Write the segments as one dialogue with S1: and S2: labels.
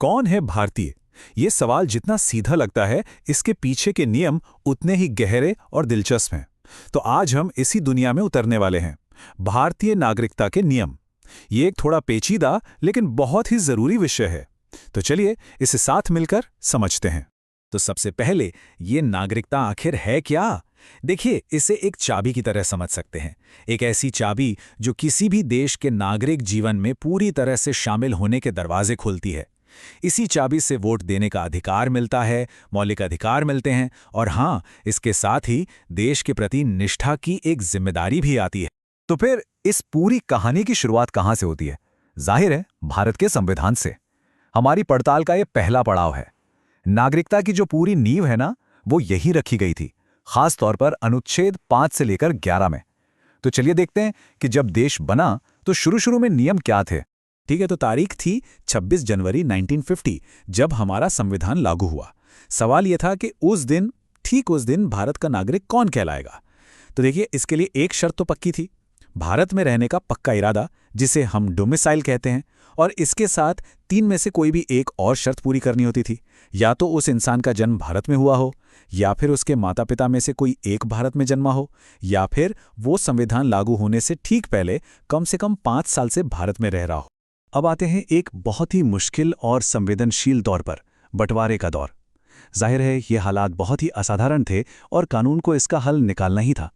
S1: कौन है भारतीय? ये सवाल जितना सीधा लगता है, इसके पीछे के नियम उतने ही गहरे और दिलचस्प हैं। तो आज हम इसी दुनिया में उतरने वाले हैं। भारतीय नागरिकता के नियम। ये एक थोड़ा पेचीदा लेकिन बहुत ही जरूरी विषय है। तो चलिए इसे साथ मिलकर समझते हैं। तो सबसे पहले, ये नागरिकता आखिर है क्या? देखिए, इसे एक चाबी की तरह समझ सकते हैं। एक ऐसी चाबी जो किसी भी देश के नागरिक जीवन में पूरी तरह से शामिल होने के दरवाजे खोलती है। इसी चाबी से वोट देने का अधिकार मिलता है, मौलिक अधिकार मिलते हैं, और हाँ, इसके साथ ही देश के प्रति निष्ठा की एक जिम्मेदारी भी आती है।
S2: तो फिर इस पूरी कहानी की शुरुआत कहाँ से होती है? जाहिर है, भारत के संविधान से। हमारी पड़ताल का ये पहला पड़ाव है। नागरिकता की जो पूरी नींव है ना, वो यही रखी गई थी, खास तौर पर अनुच्छेद 5 से लेकर 11 में। तो चलिए देखते हैं कि जब देश बना तो शुरू में नियम क्या थे।
S1: ठीक है, तो तारीख थी 26 जनवरी 1950, जब हमारा संविधान लागू हुआ। सवाल यह था कि ठीक उस दिन भारत का नागरिक कौन कहलाएगा। तो देखिए, इसके लिए एक शर्त तो पक्की थी, भारत में रहने का पक्का इरादा, जिसे हम डोमिसाइल कहते हैं। और इसके साथ 3 में से कोई भी एक और शर्त पूरी करनी होती थी। या तो उस इंसान का जन्म भारत में हुआ हो, या फिर उसके माता पिता में से कोई एक भारत में जन्मा हो, या फिर वो संविधान लागू होने से ठीक पहले कम से कम 5 साल से भारत में रह रहा हो।
S2: अब आते हैं एक बहुत ही मुश्किल और संवेदनशील दौर पर, बंटवारे का दौर। जाहिर है, ये हालात बहुत ही असाधारण थे और कानून को इसका हल निकालना ही था।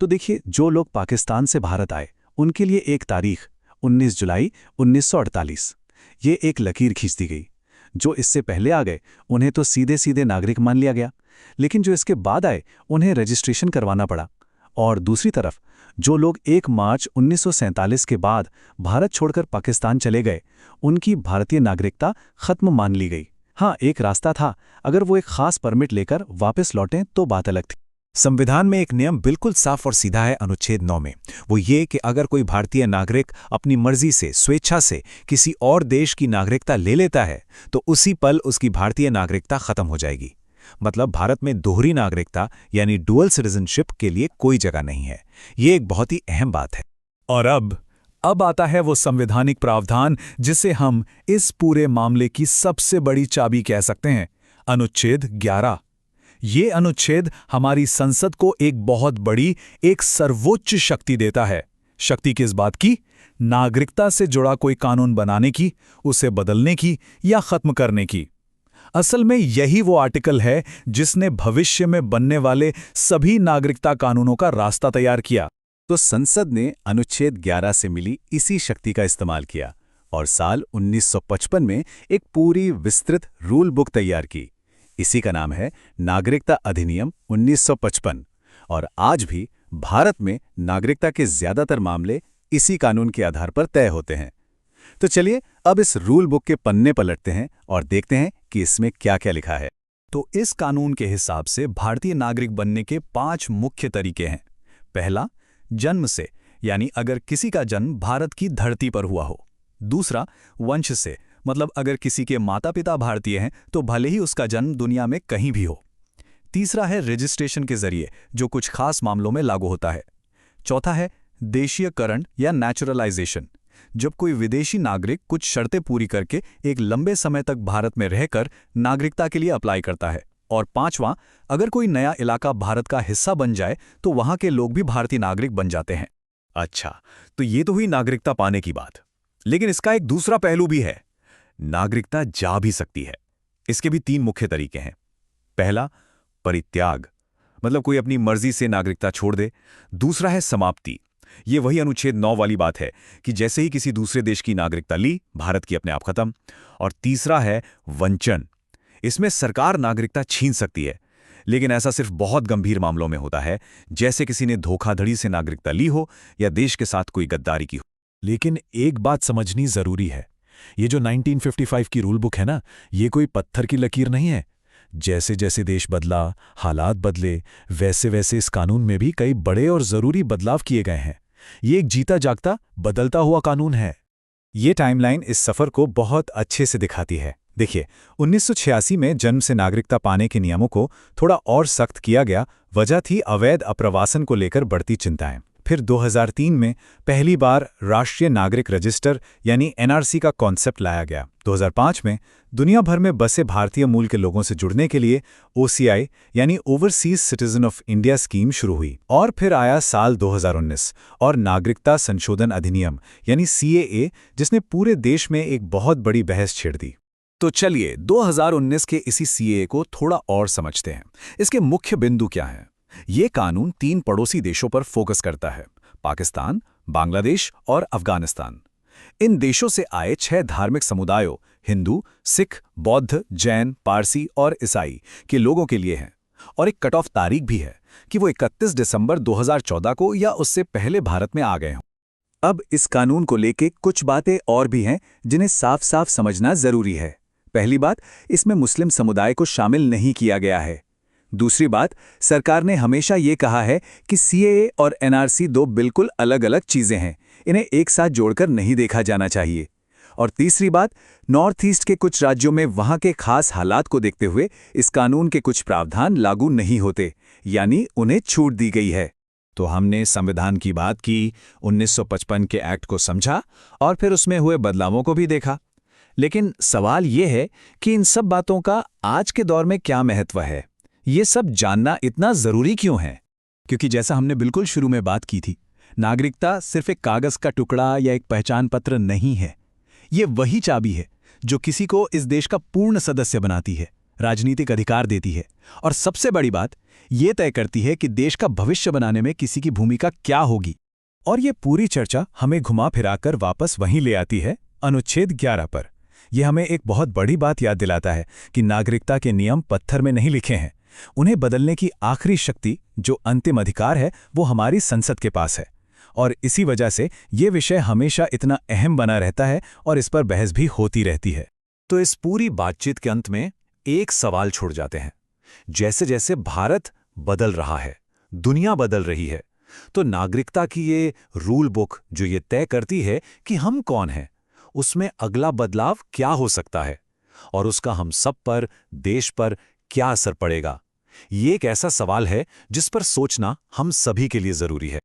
S2: तो देखिए, जो लोग पाकिस्तान से भारत आए, उनके लिए एक तारीख 19 जुलाई 1948, ये एक लकीर खींच दी गई। जो इससे पहले आ गए, उन्हें तो सीधे सीधे नागरिक मान लिया गया, लेकिन जो इसके बाद आए, उन्हें रजिस्ट्रेशन करवाना पड़ा। और दूसरी तरफ, जो लोग 1 मार्च 1947 के बाद भारत छोड़कर पाकिस्तान चले गए, उनकी भारतीय नागरिकता खत्म मान ली गई। हाँ, एक रास्ता था, अगर वो एक खास परमिट लेकर वापस लौटें तो बात अलग थी।
S1: संविधान में एक नियम बिल्कुल साफ और सीधा है, अनुच्छेद 9 में। वो ये कि अगर कोई भारतीय नागरिक अपनी मर्जी से, स्वेच्छा से किसी और देश की नागरिकता ले लेता है, तो उसी पल उसकी भारतीय नागरिकता खत्म हो जाएगी। मतलब भारत में दोहरी नागरिकता यानी डुअल सिटीजनशिप के लिए कोई जगह नहीं है। ये एक बहुत ही अहम बात है। और अब आता है वो संवैधानिक प्रावधान जिसे हम इस पूरे मामले की सबसे बड़ी चाबी कह सकते हैं, अनुच्छेद 11। ये अनुच्छेद हमारी संसद को एक बहुत बड़ी, एक सर्वोच्च शक्ति देता है। शक्ति किस बात की? नागरिकता से जुड़ा कोई कानून बनाने की, उसे बदलने की या खत्म करने की। असल में यही वो आर्टिकल है जिसने भविष्य में बनने वाले सभी नागरिकता कानूनों का रास्ता तैयार किया।
S2: तो संसद ने अनुच्छेद 11 से मिली इसी शक्ति का इस्तेमाल किया और साल 1955 में एक पूरी विस्तृत रूल बुक तैयार की। इसी का नाम है नागरिकता अधिनियम 1955। और आज भी भारत में नागरिकता के ज्यादातर मामले इसी कानून के आधार पर तय होते हैं। तो चलिए अब इस रूल बुक के पन्ने पलटते हैं और देखते हैं कि इसमें क्या क्या लिखा है।
S1: तो इस कानून के हिसाब से भारतीय नागरिक बनने के 5 मुख्य तरीके हैं। पहला, जन्म से, यानी अगर किसी का जन्म भारत की धरती पर हुआ हो। दूसरा, वंश से, मतलब अगर किसी के माता पिता भारतीय हैं तो भले ही उसका जन्म दुनिया में कहीं भी हो। तीसरा है रजिस्ट्रेशन के जरिए, जो कुछ खास मामलों में लागू होता है। चौथा है देशीयकरण या नेचुरलाइजेशन, जब कोई विदेशी नागरिक कुछ शर्तें पूरी करके एक लंबे समय तक भारत में रहकर नागरिकता के लिए अप्लाई करता है। और पांचवां, अगर कोई नया इलाका भारत का हिस्सा बन जाए तो वहां के लोग भी भारतीय नागरिक बन जाते हैं।
S2: अच्छा, तो ये तो हुई नागरिकता पाने की बात, लेकिन इसका एक दूसरा पहलू भी है। नागरिकता जा भी सकती है। इसके भी 3 मुख्य तरीके हैं। पहला, परित्याग, मतलब कोई अपनी मर्जी से नागरिकता छोड़ दे। दूसरा है समाप्ति। ये वही अनुच्छेद 9 वाली बात है कि जैसे ही किसी दूसरे देश की नागरिकता ली, भारत की अपने आप खत्म। और तीसरा है वंचन। इसमें सरकार नागरिकता छीन सकती है, लेकिन ऐसा सिर्फ बहुत गंभीर मामलों में होता है, जैसे किसी ने धोखाधड़ी से नागरिकता ली हो या देश के साथ कोई गद्दारी की हो।
S1: लेकिन एक बात समझनी जरूरी है, ये जो 1955 की रूल बुक है ना, ये कोई पत्थर की लकीर नहीं है। जैसे जैसे देश बदला, हालात बदले, वैसे वैसे इस कानून में भी कई बड़े और जरूरी बदलाव किए गए हैं। ये एक जीता जागता, बदलता हुआ कानून है। ये टाइमलाइन इस सफर को बहुत अच्छे से दिखाती है। देखिए, 1986 में जन्म से नागरिकता पाने के नियमों को थोड़ा और सख्त किया गया। वजह थी अवैध अप्रवासन को लेकर बढ़ती चिंताएं। फिर 2003 में पहली बार राष्ट्रीय नागरिक रजिस्टर यानी एनआरसी का कॉन्सेप्ट लाया गया। 2005 में दुनिया भर में बसे भारतीय मूल के लोगों से जुड़ने के लिए ओसीआई यानी overseas citizen of India scheme शुरू हुई। और फिर आया साल 2019 और नागरिकता संशोधन अधिनियम यानी सीएए, जिसने पूरे देश में एक बहुत बड़ी बहस छेड़ दी।
S2: तो चलिए 2019 के इसी सीएए को थोड़ा और समझते हैं। इसके मुख्य बिंदु क्या हैं? ये कानून 3 पड़ोसी देशों पर फोकस करता है: पाकिस्तान, बांग्लादेश और अफगानिस्तान। इन देशों से आए 6 धार्मिक समुदायों हिंदू, सिख, बौद्ध, जैन, पारसी और ईसाई के लोगों के लिए है। और एक कट ऑफ तारीख भी है कि वो 31 दिसंबर 2014 को या उससे पहले भारत में आ गए हों।
S1: अब इस कानून को लेके कुछ बातें और भी हैं जिन्हें साफ साफ समझना जरूरी है। पहली बात, इसमें मुस्लिम समुदाय को शामिल नहीं किया गया है। दूसरी बात, सरकार ने हमेशा ये कहा है कि सीएए और एनआरसी 2 बिल्कुल अलग अलग चीजें हैं, इन्हें एक साथ जोड़कर नहीं देखा जाना चाहिए। और तीसरी बात, नॉर्थ ईस्ट के कुछ राज्यों में वहां के खास हालात को देखते हुए इस कानून के कुछ प्रावधान लागू नहीं होते, यानी उन्हें छूट दी गई है।
S2: तो हमने संविधान की बात की, 1955 के एक्ट को समझा और फिर उसमें हुए बदलावों को भी देखा। लेकिन सवाल ये है कि इन सब बातों का आज के दौर में क्या महत्व है? ये सब जानना इतना जरूरी क्यों है?
S1: क्योंकि जैसा हमने बिल्कुल शुरू में बात की थी, नागरिकता सिर्फ एक कागज का टुकड़ा या एक पहचान पत्र नहीं है। ये वही चाबी है जो किसी को इस देश का पूर्ण सदस्य बनाती है, राजनीतिक अधिकार देती है और सबसे बड़ी बात, ये तय करती है कि देश का भविष्य बनाने में किसी की भूमिका क्या होगी। और ये पूरी चर्चा हमें घुमा फिराकर वापस वहीं ले आती है, अनुच्छेद 11 पर। यह हमें एक बहुत बड़ी बात याद दिलाता है कि नागरिकता के नियम पत्थर में नहीं लिखे हैं। उन्हें बदलने की आखिरी शक्ति, जो अंतिम अधिकार है, वो हमारी संसद के पास है। और इसी वजह से ये विषय हमेशा इतना अहम बना रहता है और इस पर बहस भी होती रहती है।
S2: तो इस पूरी बातचीत के अंत में एक सवाल छोड़ जाते हैं। जैसे जैसे भारत बदल रहा है, दुनिया बदल रही है, तो नागरिकता की ये रूल बुक जो ये तय करती है कि हम कौन हैं, उसमें अगला बदलाव क्या हो सकता है और उसका हम सब पर, देश पर क्या असर पड़ेगा? ये एक ऐसा सवाल है जिस पर सोचना हम सभी के लिए जरूरी है।